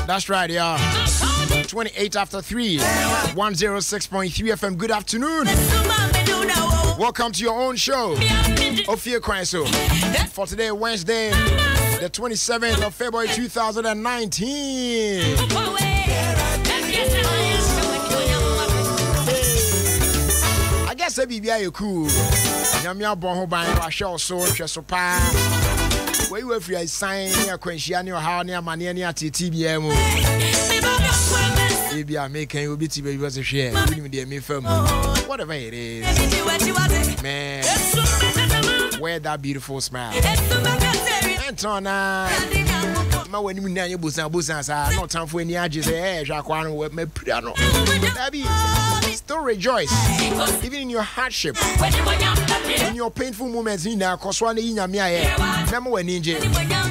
That's right, yeah. 28 after 3, 106.3 FM. Good afternoon. Welcome to your own show, Ofie Kwanso. For today, Wednesday, the 27th of February 2019. I guess I be very cool. Yamia Bonho by Rachel so Chesopa. Where you have your sign near Quenchiani or how near Maniania TTBM. Maybe I'm making you be was a share. Whatever it is. Man, wear that beautiful smile. Antona. When you know your business, no time for any edges. Jacquano with me piano. Still rejoice, even in your hardship, in your painful moments. In now, cause one in Yamia, Memo and Ninja,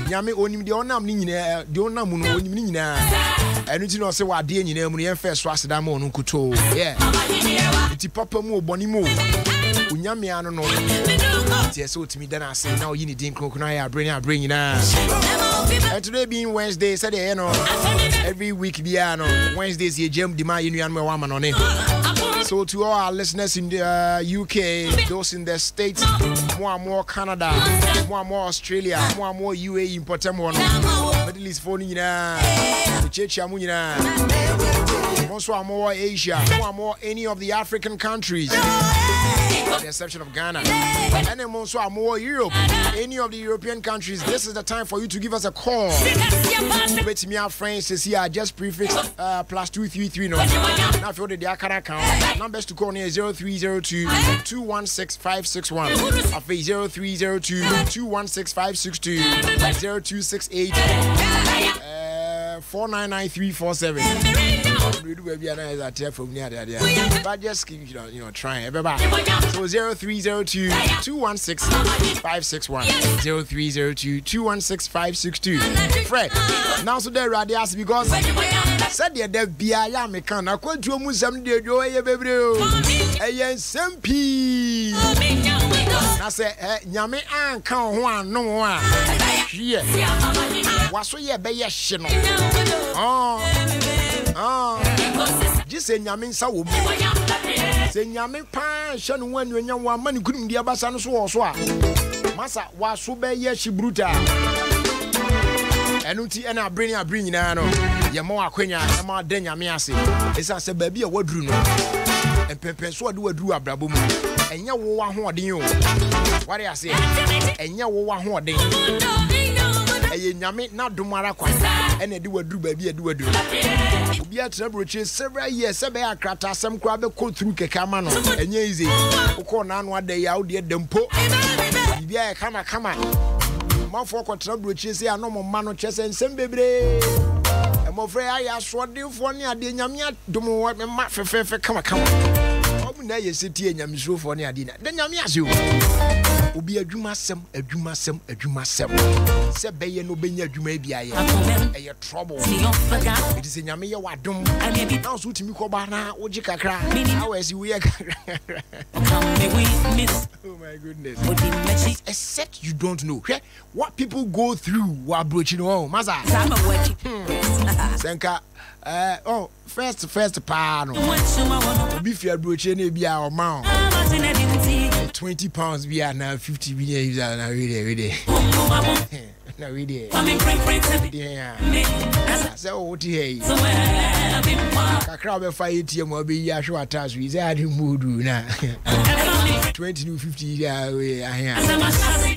Yami only the Onam Nina, the Onam Nina, and you know, say what dear you know, when you first was the Damon Kuto. Yeah, it's Papa Mo Bonimo, Unyamiano. No, it's so to me, then I say, now you need to bring you now. And today being Wednesday, Saturday, you know, every week, Wednesdays, you jump the man, you woman on it. So to all our listeners in the UK, those in the States, more and more Canada, more and more Australia, more and more UAE, important one, Middle East phone, also more Asia, more and more any of the African countries, with the exception of Ghana, and then also more Europe, any of the European countries. This is the time for you to give us a call. With me, our friends, here just prefix +233. No, now if you're the Akara account, numbers to call near 0302 216 561, 0302 216 562, 0268 499-347. We do be a from near there, but just keep trying. So 0302 216 561, 0302 216 562. Fred, now so there radias because said there be a yam can I quit to Musam de Joy baby. A SMP. I say Yami and count one no one. Here. Was so ye be a shino. Just say Yamin Saw. Say Yamin Pan, Shan when you young woman couldn't be a bassan so. Massa was so be ye she bruta. And Uti and I bring Nano. Yamoa Quenya, Yama Denya Miasi. It's as a baby a wardroom. And Pepe so do a drew a brabum. And ya one who are you. What I say? And ya one who are they. Yami not do Maraqua, and I do a do baby, a do a do. Be at several years, a crata, some crab code through Kecamano, and easy. Who call on one day out there, Dempo. Yeah, come on. My folk or trouble, say, I know more man chess and some baby. I'm afraid I asked what do for near the Yamia, do more than my fair, come. Now you sit here and I'm so for near dinner. Then Yamias you. Be a Jumasem. Said Bayan Obey, you may be a trouble. It is in Yamia Adom. Now, so to me, Kobana, Ojika cry. How is you? Oh my goodness. Except you don't know what people go through while broaching home. Maza. Senka. First pano. Beef your broaching be our mount. 20 pounds be now 50 million now really. No really. Yeah. So what here? Kakra 5 ATM will be ya show attach we say mood na. 20 to 50 yeah.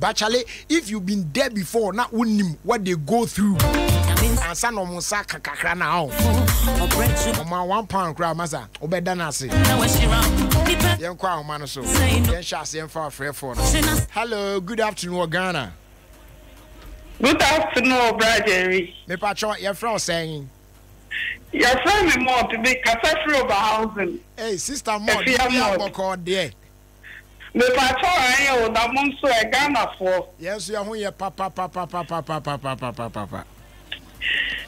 But Charlie, if you've been there before, not winning what they go through. And son of Musaka Kakra now. My 1 pound crowd, Massa, Obedanasi. Young Crown Manaso. Then Shassi for free for. Hello, good afternoon, Ghana. Good afternoon, Brother. Me patron, your friend saying. Your friend me more to be catastrophe over housing. Hey, sister, more. You call there. Me patron, I owe that monster a Ghana for. Yes, you are here, papa.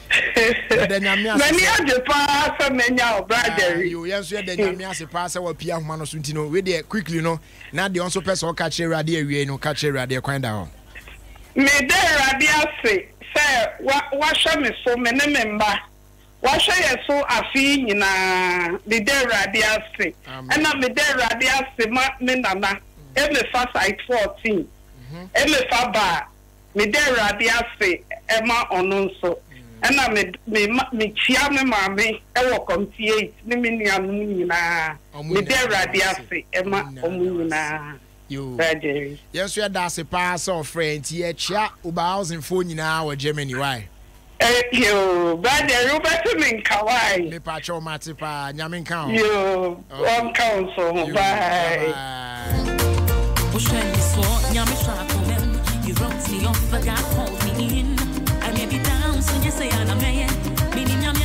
Many of the pass many of brother. You yes, the Yamias pass our Pia Manosutino. We there quickly, no. Now the also person catch a radio, we no catch a radio kind down. Me there, radio say, what show me so many member. Washa ye so afi nyina me de radia se. And na me de radia se ma me nana. E me fa site 14. E me fa ba me de radia se e ma ono nso. And na me chia me mame e wo comfy ni me nuanu nyina. Me de radia se e ma omu nyina. You yes, we are that's a pass of friends. Yeah, chat about housing phone in our Germany. Why? You, brother, you better mean Kawaii. Me pacho matipa, nyamin count. You, one council. Bye. You wrote me off, but God called me in. I may be down, so you say I'm a man. Meaning I'm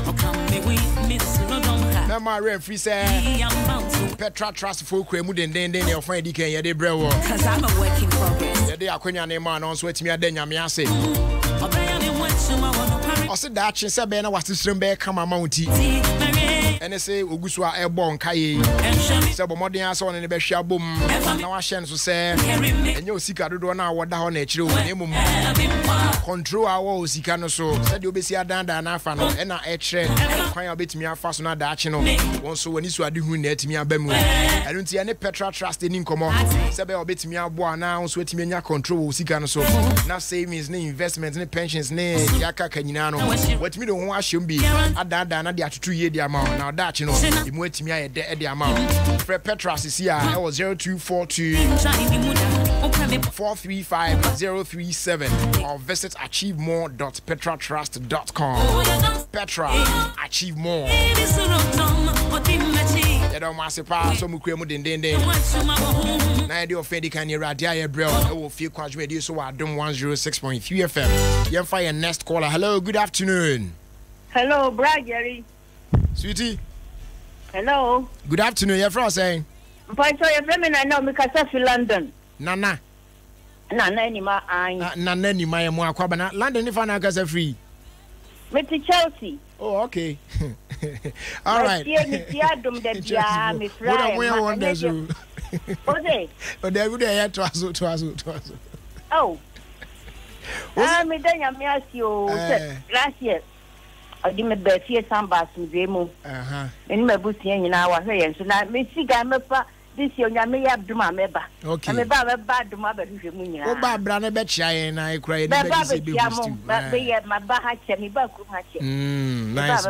or come me with Miss Rodonka. Now, my referee said, Petra Trust for Cremu, then they'll find the can, yeah, bro. Because I'm a work in progress. They are Quenya name on sweat me, then Yamiase. I said that she said, Ben, I was to swim back, come a mounty. And they say, Uguswa airborne Kaye. Several more than I saw in the best shell boom. Now I shan't say, and you'll see Cadu now what down at you. Control our Sicano so said you'll be see a danda and afano and I etched. Quite a bit me a fast on that channel. Once when you are doing net me a bemu. I don't see any Petra trust in income. Sabe a bit me a boy now, sweat me in control Sicano so. Now savings, ni investments, ni pensions, ni Yaka Caninano. What me don't wash him be a danda and the 2 year the amount. Now that you know, you wait me at the amount. Fred Petras is here. I was 0242 435 037 or visit achievemore.petratrust.com. Petra, achieve more. Adom Masipa, so Mukremu den. Na idea of Fendi can you radia bro? Ofie Kwanso so Adom 106.3 FM. You fire next caller. Hello, good afternoon. Hello, Brad Jerry. Sweetie. Hello. Good afternoon. You're from saying? But so you're from I know because of London. Nana anima Nana anima ya mwa kwa bana London if ana kasa free. With Chelsea. Oh, okay. All right. Adom de bia me fry. What we want there so. Okay. Oh, there would here twazo. Oh. Me danya me ask you last year. I did my best here some bars in Zemo. And my bussy in our hair. So now, Miss Sigamma, this year, I have do my member. Okay. I'm about a bad mother who's a moon. Oh, Barbara, bet shy and I cried. But my bahacha, me back. Nice.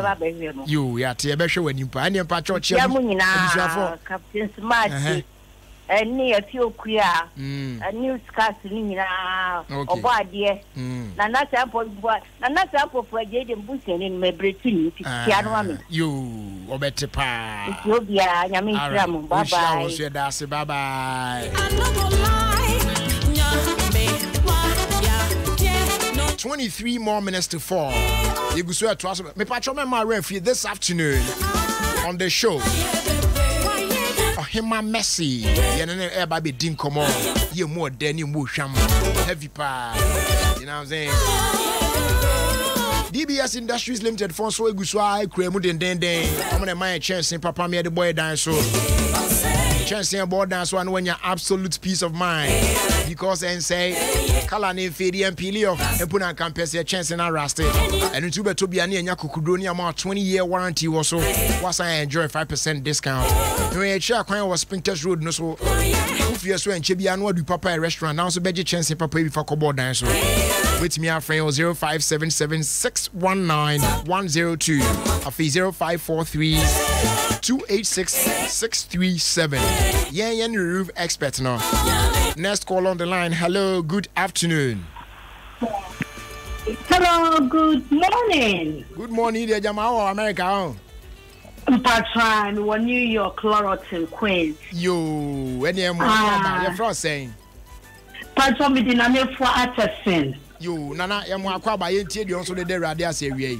You, yeah, Tiabesha when you find your patrol, Captain Smart. And near a few queer, a new scarcely or bad, dear. Nana sample for a Jaden Busson in my Britain. You, or better pa. You'll be a Yamin Ram. Bye bye. 23 more minutes to 4. You go swear to us. Me patron my referee this afternoon on the show. Hima Messi, Yanane Airbaby Dinkomo, you more Danny Musham, heavy pa. You know what I'm saying? DBS Industries Limited, Fonso Guswa, Cremud and Den. I'm gonna my chance in Papa me the boy dance so. Chance in board dance one when you're absolute peace of mind. Because and say, Kalani Fedi and Pilio, and put on campus a chance in our rusted. And it's to be an Yakukudoni amount 20-year warranty or so. Was I enjoy 5% discount. No, a chair was Spinter's Road, no so. If you're so and Chibian, what do Papa a restaurant now? So, Beji chance in Papa before Cobo dance. With me, our friend 0577 619 102. A fee 0543 286 637. Yeah, roof expert now. Next call on the line. Hello, good afternoon. Hello, good morning. Good morning, dear Jamal, America. Patron, one New York, Loroton, Queens. You, any you're from saying? Patron, we didn't know for Atterson. You, Nana, I'm quite by you also the radius area.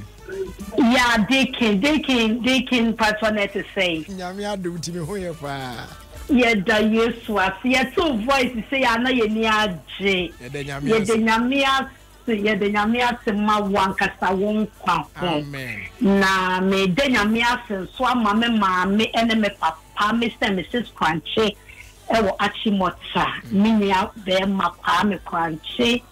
Yeah, they can patronate to say. Yamia do to me who you are. Yeah, the yes was. Yeah, two voices say, I know you near J. Yeah, the Yamia, my one casta won't come. Amen. Na me den Yamia, so mamma, enemy papa, Mr. and Mrs. Crunchy. Achimota, mini out there, my palm crunchy.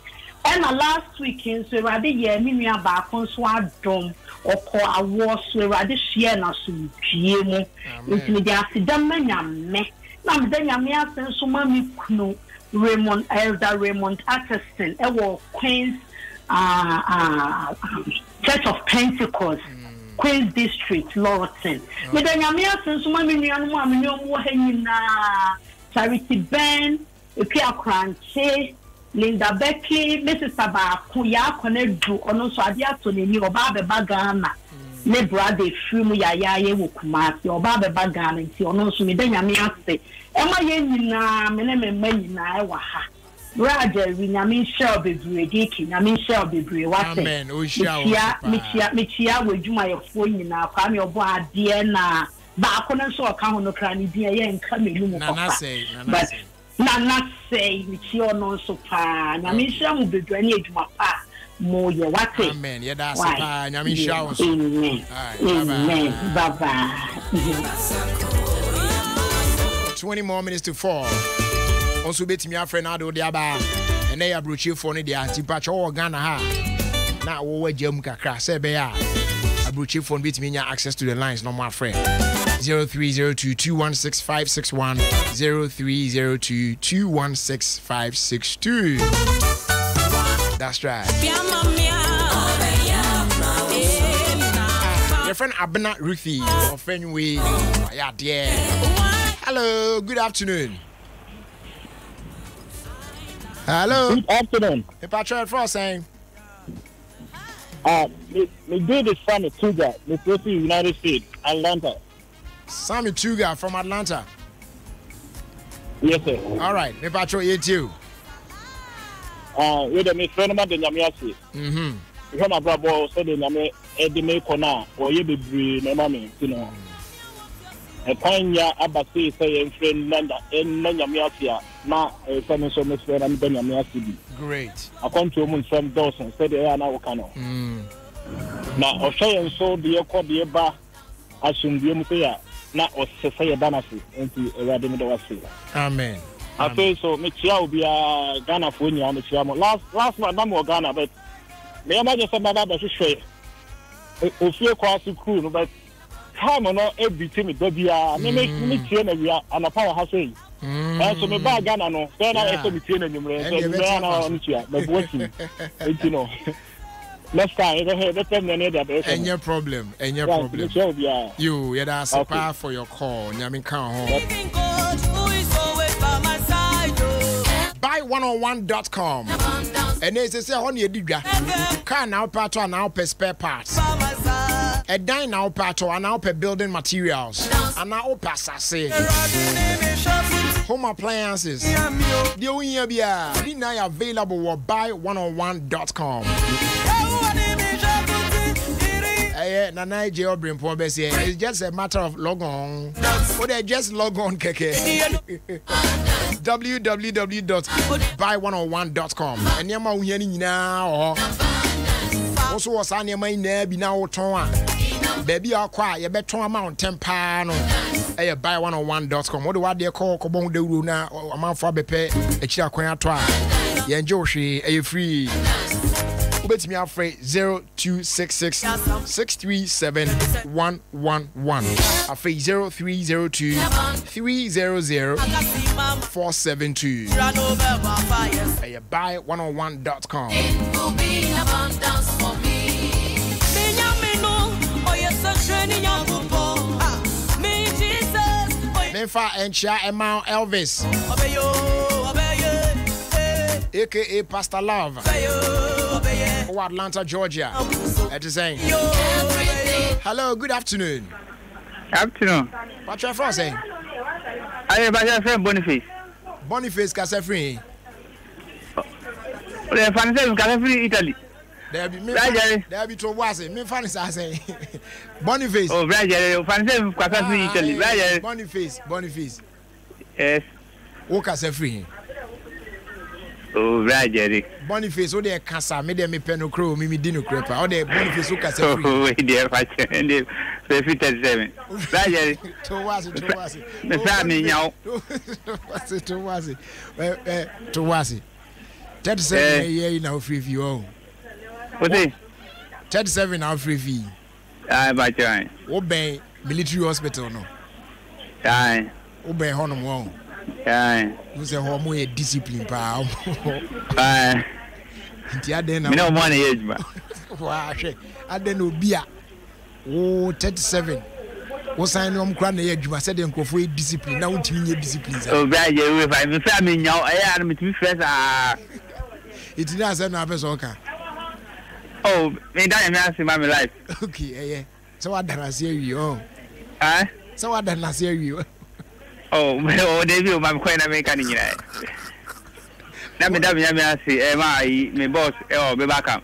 And last weekend, so I did hear me about Adom or call a war, so I did share na some GMO. It's me, they are me. Now, then I may ask so many Raymond, Elder Raymond Atherton, Queen's Church of Pentecost, Queen's District, Lawton. But then I may ask so many Charity Ben, Pia Cranche. Linda Becky, Mrs. Saba, Kuya, Conedu, or no Swadia to the new Baba Bagana. Ne brother, Fumu Yaya, Wukumas, your Baba Bagana, and see, or no Sumidania Miaste. Emma Yenina, Menem Menina, Waha. Roger, we Namin shall be breaking, Namin shall be breaking. Amen. Michia, will do my phone in our family of Diana. Bakona so account no cranny, dear, and coming. But Nana say, Michio non so pa, Namisha will be drained my pa, more your what? Amen. Yeah, that's why Namisha. Amen. Bye bye. 20 more minutes to 4. Also, bet me a friend Ado Diaba, and they are brutal for the anti-patch or Ghana. Now, over Jim Kakra, Sebea. A brutal phone beat me access to the lines, no my friend. 0302-216-561 0302-216-562. That's right. Your friend Abena Ruthie, or friend we, yeah, dear. Hello, good afternoon. Hello. Good afternoon. The Patriot Frost saying. Me did this from a Tuga, the United States, Atlanta. Sammy Tuga from Atlanta. Yes, sir. All right, me patrol you too. With a friend of the Yamiasi. Because my brother said the Yami Edime Kona, or you be free, no mammy, you know. A pioneer Abasi say and friend Nanda and Yamiasia, now a famous so much friend and Yamiasi. Great. I come to him from Dawson, said they are now Kano. Now, O'Shea and so the Oko the Eba, I should be able na o se say banasi enti erade me do wase. Amen. I feel so me chia obi a Ghana for ni am chia mo last month am Ghana but me am just say baba be hwehwe Ofie Kwanso crew no but time no everything me do bia me chia na bia anapa wa ha so yi. So me ba Ghana no say na e so me chia na nyumre so me na on chia me boati enti no. Next time, any problem. You, yeah, that's a power for your call. Nyamin can Buy101.com. And they say, on your digger, car now part or now per spare parts. A dine now part or now per building materials. And now pass, I say. Home appliances. The only available at Buy101.com. It's just a matter of log on. Or they just log on keke. www.buy101.com. And yama uyeni now. Also was on your mind there be now ton. Baby are quiet, you bet amount 10 pound. Buy101.com. What do I dare call Kobong de Runa or amount for bepe a chia quaya twa. Yen Joshi, a free. Bet me out for 0266 637 111. I for 0302 300 472. Buy101.com. It will be in abundance for me. Memfa and Cha Emma Elvis, aka Pastor Love, for Atlanta, Georgia. That is saying, hello, good afternoon. Afternoon. What's your first saying? I am my friend Boniface. Boniface Casafri. The Fancy Casafri, Italy. There be to was it. Me fancy I say Boniface. Oh, Braja, Fancy Casafri, Italy. Braja. Boniface. Yes. O Casafri. Oh, Braja. Boniface, oh, there Casa, me them me penno crow, me dino crepa. Oh, there Boniface, O Casafri. Oh, dear, and the 57. Braja. To was it. The family now. To was it. 37 years now free fee. Oh. What is 37 now free fee. By trying. Obey military hospital no. Aye. Obey honum won. Aye. Who's a homo discipline power. Aye. No money age man. Wow, I don't know beer. Oh, 37. What's I know? I'm crying. I said, "I'm for discipline." Now, what you discipline? Oh, bad. If I'm family now, I am to first. It's not as an okay. Oh, me that I'm my life. Okay, yeah. So what did I say you? Huh? So what did I say you? Oh, they will my coin American. Let me say, my boss, be back up.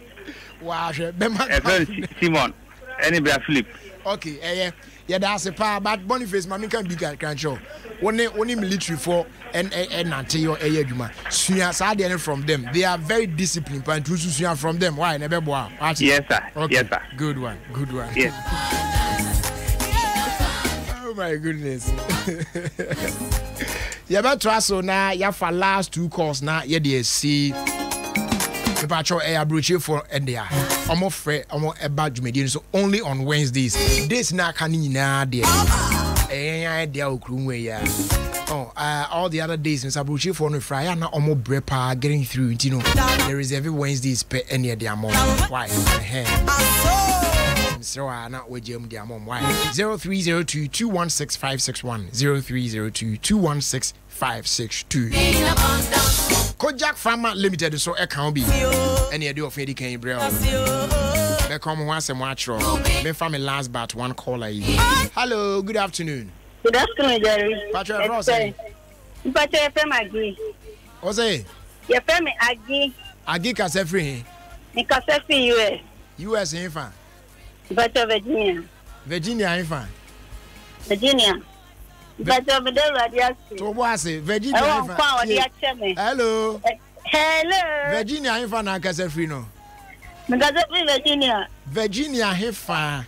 Wow, Simon, any black flip. Okay, yeah, that's a power, but Boniface, Mammy can be can't show. Only military for and Antio Ayajuma. Suya from them. They are very disciplined, but to from them. Why? Never boy. Yes, sir. Okay. Yes, sir. Good one. Yes. Oh my goodness. You better so now. You for last 2 calls now. You dey see. The patrol air brochure for India. I'm afraid I'm about Jumedian. So only on Wednesdays. This na canina there. Oh, all the other days since I brochure for no Friday. Now I'm more brepa getting through. You know, there is every Wednesdays per any of their mom. Why? So I not with Jim their mom. Why? 0302 216 561 0302 216 562. Kojak Pharma Limited, so it can be any idea of Eddie Kane Braille. They come once and watch. Me from the last but one caller. Hello, good afternoon. Good afternoon, Jerry. Patrick Rossi. Patrick FM Agi. What's it? Your family Agi. Agi Kasefri. Nikasefi US. US in fan. Patrick Virginia. Virginia in fan. Virginia. Patrick Virginia. To what say? Virginia in fan. Hello. Hello. Virginia in fan and Kasefri no. Nikasefi Virginia. Virginia in fan.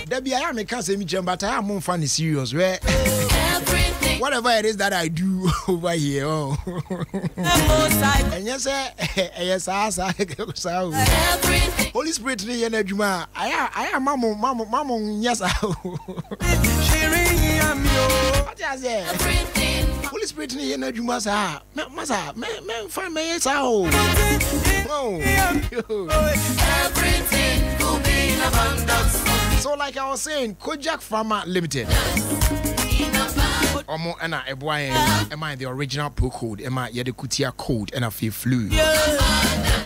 Debbie, I am a cancer, but I am more funny serious. Where whatever it is that I do over here, oh. And yes, Holy Spirit, I am Mamma, yes, Holy Spirit, find me, yes, everything will be in abundance. So, like I was saying, Kojak Pharma Limited. Omo ena eboy am the original po code am I the kutia code and I feel flu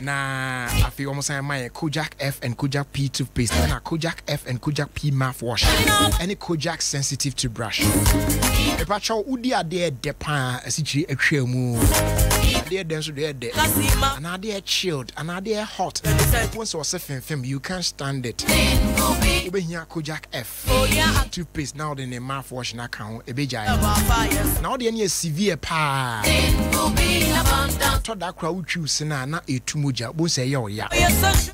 na I feel almost my Kojak F and Kojak P toothpaste and a Kojak F and Kojak P mouthwash any Kojak sensitive to brush e pacho udi ade depa asichi atwa mu ade den so de and ade chilled and ade hot once was film you can't stand it ube here Kojak F toothpaste now the mouthwash na kan e be now the any severe pa to that crowd choose na etumuja bo say ya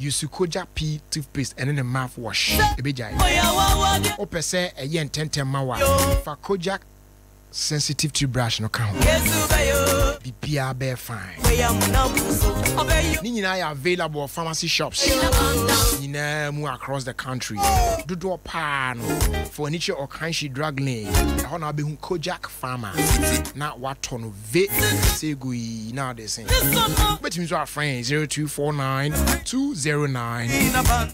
you su Kojak P toothpaste and then the mouthwash e be jai o pese e yen tentem mawa fa Kojak sensitive to brush no count bibia be fine ni are available pharmacy shops mu across the country dodo pa no for niche or kanshi drug lane ho na be hu Kojak Pharma na watono ve say go now they say but me so our friend 0249 209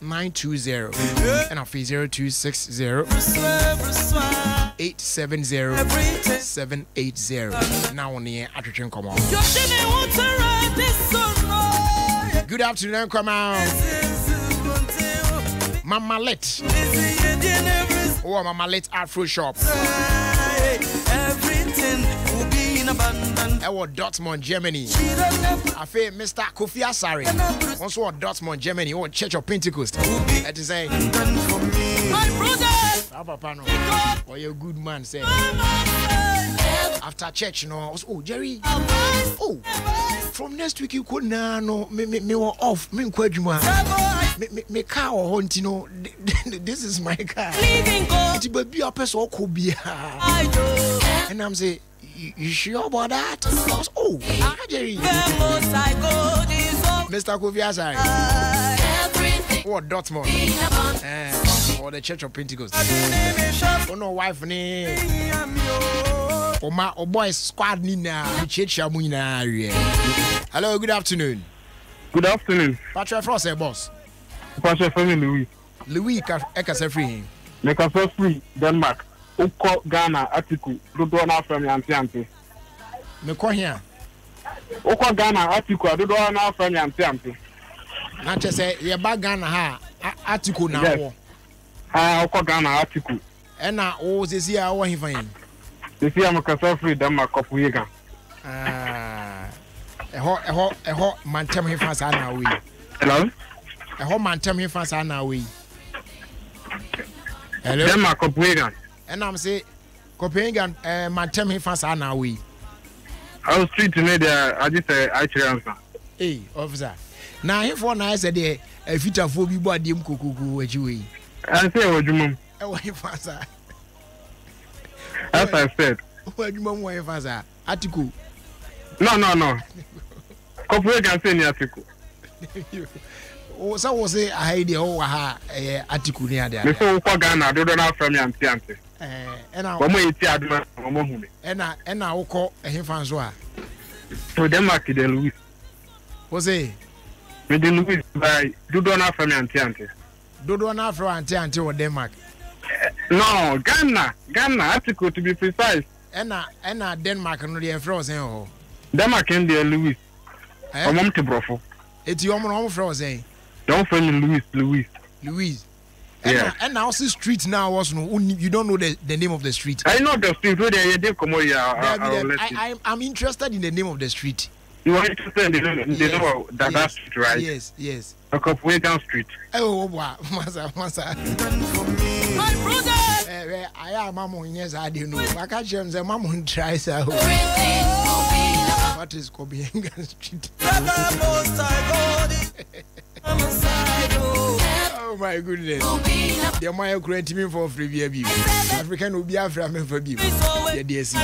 920 and our 0260 870 780 now on the attraction come on. Good afternoon, come on. Mama Let. Oh, Mama Let Afro Shop. Everything will be in abundance. Dortmund, Germany. I feel Mr. Kofi Asari. Also at Dortmund, Germany. Oh, Church of Pentecost. That is a my brother. Oh, you're a good man, say. After church, you know, oh, Jerry. Oh, from next week you could no, me were off. Me me car or hunt, you know. This is my car. It will be a person could be. And I'm saying, You sure about that? Oh, Jerry. Mr. Kofi Asai. What Dortmund? Or the Church of Pentecost. Oh no, wife ni. Oh my, oh boy, squad ni na. Church na. Hello, good afternoon. Good afternoon. Patrick Frost, boss. Patrick Frost, Louis. Louis, Eka free. Make us free Denmark. Uko Ghana article. Do na from Yantiante. Me ko here. Uko Ghana article. Do na from Yantiante. Na che say ye ba Ghana ha article na wo. Ah, uko Ghana article. E na o sesi a wo hifan. Sesi am ka free Denmark kopuyega. Ah. Eho mantem hifan sa na we. Hello. Eho mantem hifan sa na we. Hello. Denmark kopuyega. And I'm say Copenhagen mantem hifan sa na we. I was street to there. I just answer. Hey, officer. Now, if one I said, a future for me, but dim kuku, what you way. I say, what you mum? As I said, what you mum, wife, as a article. No. Corporate can say article. Oh, so was a idea, article near there. Before Ghana, do not from your auntie. And I will call a Hinfansoa. So Denmark, the Louis. Was a with the Louis by do not from your auntie. Do not from until Denmark. No, Ghana article to be precise. And Denmark and the frozen. Denmark and the Louis. I'm on to Brofo. It's your own frozen. Don't friend Louis. Yeah. And now the street now was no you don't know the name of the street. I know the street where they come I'm interested in the name of the street. You are interested in the name of that street, right? Yes. A couple down street. Oh wow, masa. My brother. I am mama yes I don't know. I can't share the mama tries out. What is Copenhagen Street? Oh my goodness. The my create me for free baby. African will be African for baby. Yeah, yes.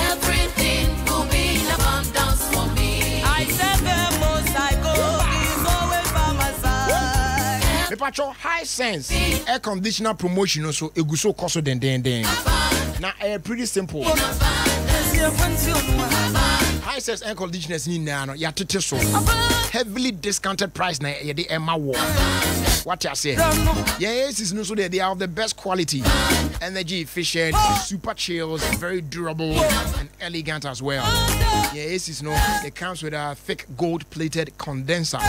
Everything will be in abundance for me. I said the most I go is always by my side. Me patrol high sense air conditioner promotion also eguso koso den. Now pretty simple. High sense air conditioners ni na ya tete so. Heavily discounted price na ye de Emma war. What you say? Yes, it's no so they are of the best quality, energy efficient, super chills, very durable and elegant as well. Yes, it's no. It comes with a thick gold-plated condenser.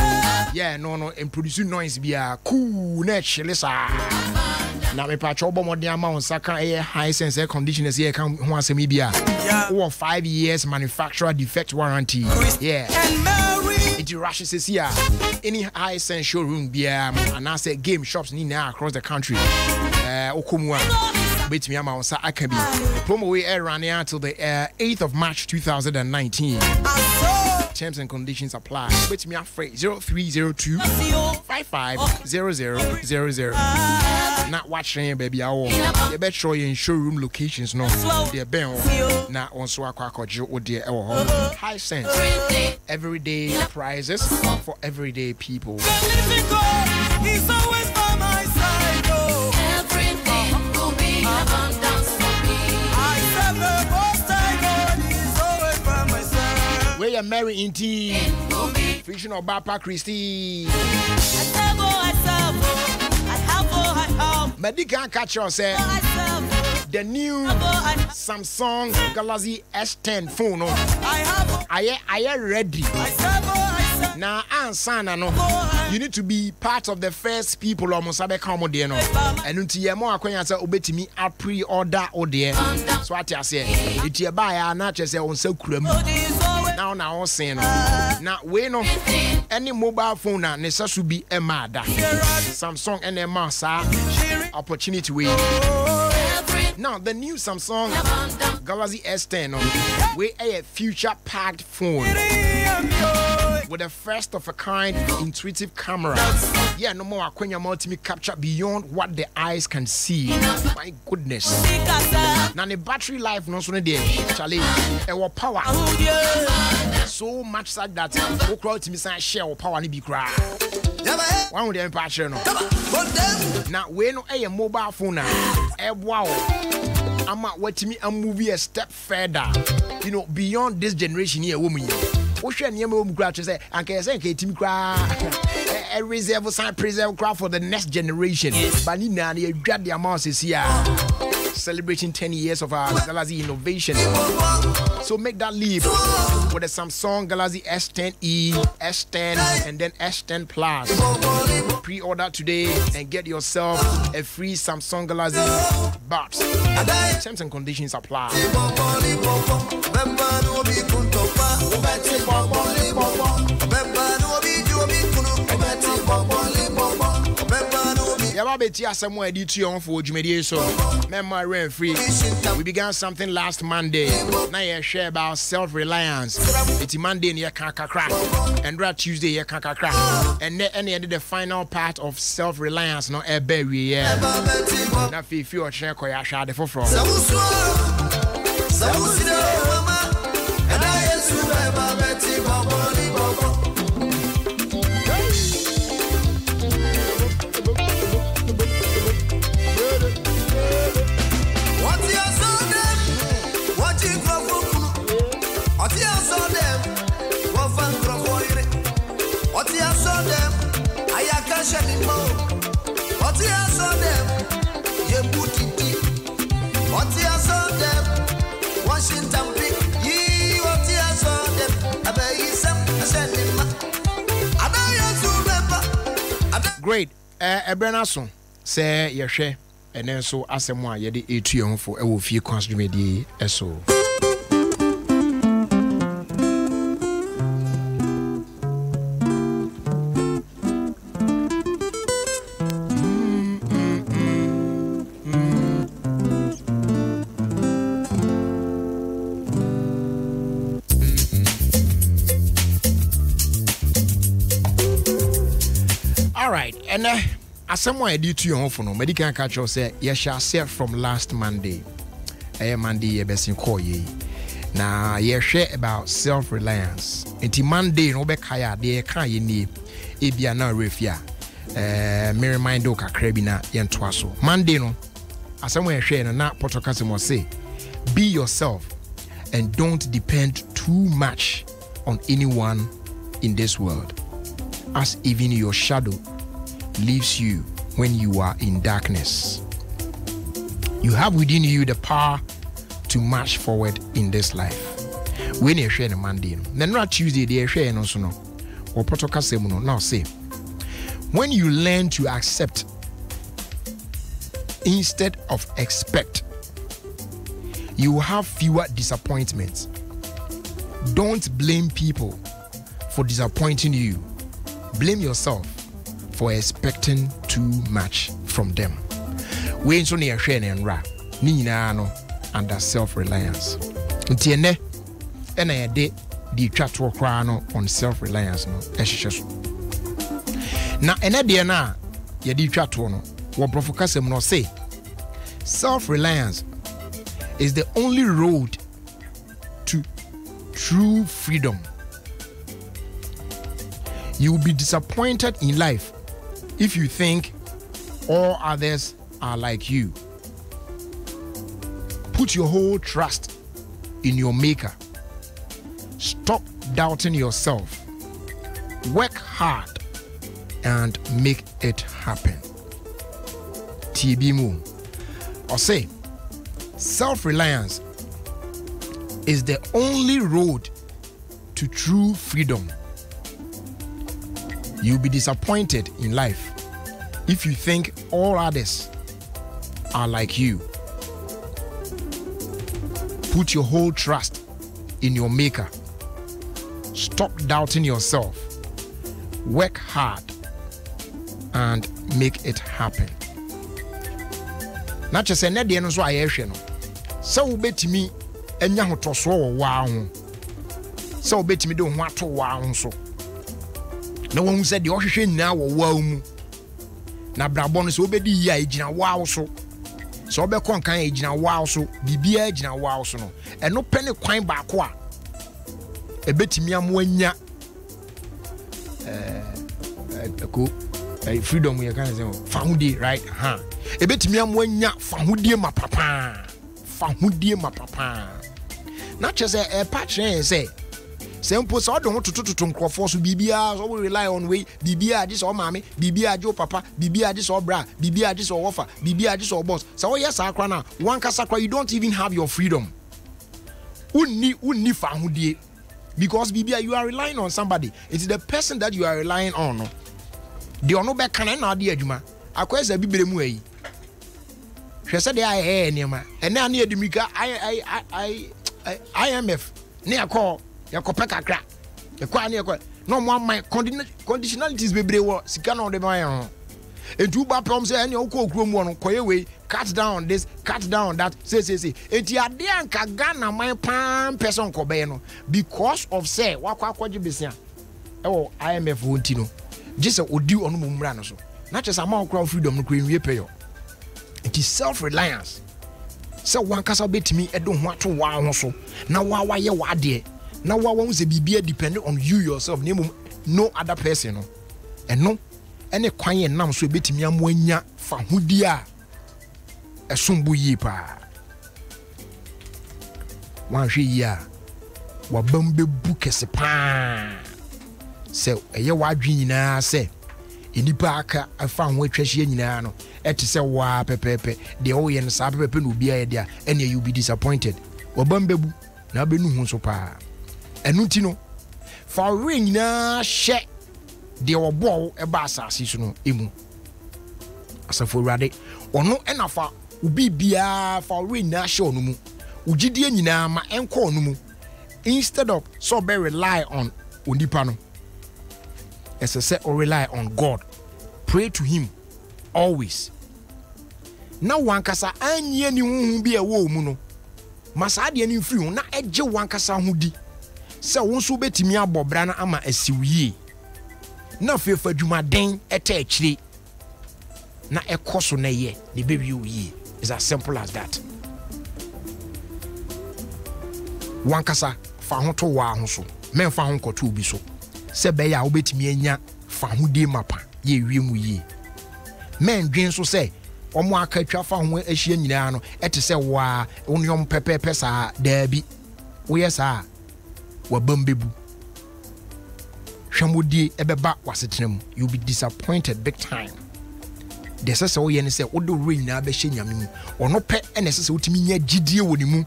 Yeah, no, and producing noise be a cool naturally. Now me patrol bomb the amount saka high sense air conditioners here come once a media. Over 5 years manufacturer defect warranty. Yeah. It rushes this year. Any high sense showroom be and I say game shops ni now across the country. Okumwa. Bet me amount sa I can be. Promo way air running until the 8th of March 2019. Terms and conditions apply. Bet me afraid 0302 550000. Not watching baby hour. You bet show you in showroom locations no. Dear Ben. Na also akwakojo ode high sense. Everyday prices for everyday people. He's always by my side. Everything will be in abundance for me. I said the most I God is always by my side. Where you marry in tea. Fiction of Bapa Christie. Medical catcher say the new Samsung Galaxy S10 phone. I am ready. Now, Ansana, no, you need to be part of the first people almost have a commodino. And until you're more acquaintance, obey me, I pre-order or dear. So what I say, it's your buyer, not just on so crum. Now, saying, now, we know any mobile phone, necessary be a mad. Samsung and a massa opportunity way. Now, the new Samsung Galaxy S10 we a future packed phone. with a first of a kind intuitive camera. Yeah, no more Akwenya multi capture beyond what the eyes can see. My goodness. Now the battery life no so there. Charlie, our power. So much such that we crowd to me say share our power ni be cry. One with the empire no. Now we no a mobile phone na. Wow. I'm watching me a movie a step further. You know, beyond this generation here, woman. Ocean Yam Gratch say, and can say, Tim Cra, a reserve sign preserve craft for the next generation. Banina, you grab the amounts is here. Celebrating 10 years of our Galaxy innovation. So make that leap with the Samsung Galaxy S10e, S10, and then S10 Plus. Pre-order today and get yourself a free Samsung Galaxy box. Terms and conditions apply. We began something last Monday. Now you share about self-reliance. It's Monday near Kakakra, and right Tuesday near Kakakra, and then ended the final part of self-reliance. No a berry. Now if you are share koyasha the for. Great. Ebrenason say yehwe and then so asemo a yede etuon for Ofie Kwanso dwumedi eso. And as someone I did to your home for no medical culture say you shall say from last Monday. Monday you best in call ye. Now you share about self-reliance. Until Monday no be kaya de kan ye ni ebia na refia. Me remind o kakra bi na ye ntoa so. Monday no as someone share na podcast mo say be yourself and don't depend too much on anyone in this world, as even your shadow leaves you when you are in darkness. You have within you the power to march forward in this life. When you share a Monday, then not Tuesday, they share no so no. Or protocol no now say. When you learn to accept instead of expect, you will have fewer disappointments. Don't blame people for disappointing you. Blame yourself for expecting too much from them. We ain't so near sharing and rap. Nina no under self-reliance. Until and I did the chat to on self-reliance no. Now and day na ye di chat no. What profokasem no say. Self-reliance is the only road to true freedom. You will be disappointed in life if you think all others are like you. Put your whole trust in your maker. Stop doubting yourself. Work hard and make it happen. TB Moon. Or say, self-reliance is the only road to true freedom. You'll be disappointed in life if you think all others are like you. Put your whole trust in your maker. Stop doubting yourself. Work hard and make it happen. Not just a net the end so I no. So bet me enya hotoso wo wa ho. So bet me do ho ato wa ho so. na won said the ohwehwe nyina wo wa mu na brabo no so obedi yi a ejina wa so so obekon kan ejina wa so bibia ejina wa so no eno pene kwan ba ko a ebetimi amwanya ko freedom you can say fahudie right ebetimi amwanya fahudie mapapa na chese patch say sempo so do totototo nkrofo so bibia so we rely on we bibia ji so mame bibia ji papa bibia ji so bra bibia ji so wofa bibia ji so boss so yes akra na one kasakra you don't even have your freedom unni fahudie because bibia you are relying on somebody. It is the person that you are relying on no the ono be kan na ade adwuma akwesa bibere mu ayi hwese de aye niam ene ane adimika IMF ne akọ yakope kakra ekwa ne ekwa no mo am conditionalities bebre wo sika no de ban ho etu ba prom say ene okọ okro mu no koye we cut down on this cut down on that say enti ade anka Ghana man pam person ko be no because of say wakwa akwaje besia ewo IMF wonti no jese odi onu mumra no so na chese ama okra freedom no kwenwie peyo it is self reliance se wankasa betimi edo ho ato wa ho so na wa ye wa de na wa se bibia depend on you yourself no other person no eno ene kwan ye nam so betimi amwanya fa hudi a esumbu yi pa wan hwe yi a wa bambe bu kese pa se eye wa adwi nyina se enipa aka afa ho atwahye nyina no ete se wa pepepe de o ye no sa pepepe no bia ye dia ene you be disappointed wa bambe bu na benu hu so pa enu ti no fa we nyina hye de obo e ba asase so no emu asafo rade ono enafa ubi bia fa we nyina hye onu mu ugidie nyina ma enko onu mu instead of so be rely on onipa no as I say or rely on God pray to him always na wankasa anye ni huhu bia wo mu no masade ani mfiri ho na eje wankasa hodi se wonso betimi abobra na ama asiwie na fefa dwumaden eta akire na ekoso na ye ne bewie oyi is as simple as that wankasa fa ho to wa ho so memfa ho koto obi so se be ya obetimi anya fa hodi mapa ye wiemu yi men dwen so se omo aka twa fa ho ahia nyina no ete se wa onyom pepepe sa daabi wo yesa wa bambebu hwamodi ebeba wasetenam you be disappointed big time de se wo ye ne se wo do re nyina be hye nyame mu ono pe ene se wotimi nya gidie woni mu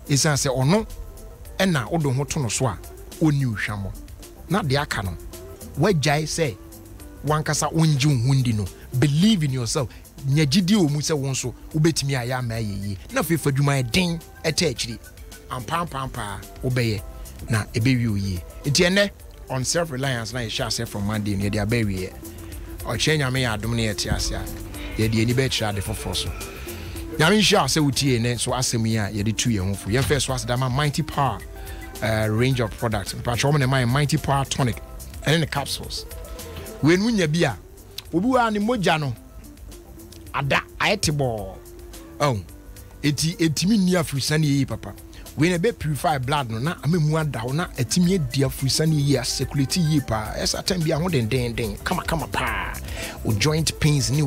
esan se ono ena wo do ho to no so a oni hwamo na de aka no wajai say wankasa onji hundi no believe in yourself nyagidi o mu se wonso ubetimi aya ma yeyi na fefa dwuma den eta akiri ampampa obeye na ebewi oyi entiene on self reliance na sha self from Monday ne dia abewi o chenya me adom ne yeti ase ye de ani be kira de fofoso nyame sha se wutie ne so asemi a ye de tu ye hofu ye first was da mighty power range of products but show me my mighty power tonic and then the capsules when munya bia obi wa ni moja no ada ayetebo oh etimi ni afrisani yi papa we na be purify blood no na amemu ada na etimi di afrisani yi circulate yi pa esa time bia ho den kama pa o joint pains ni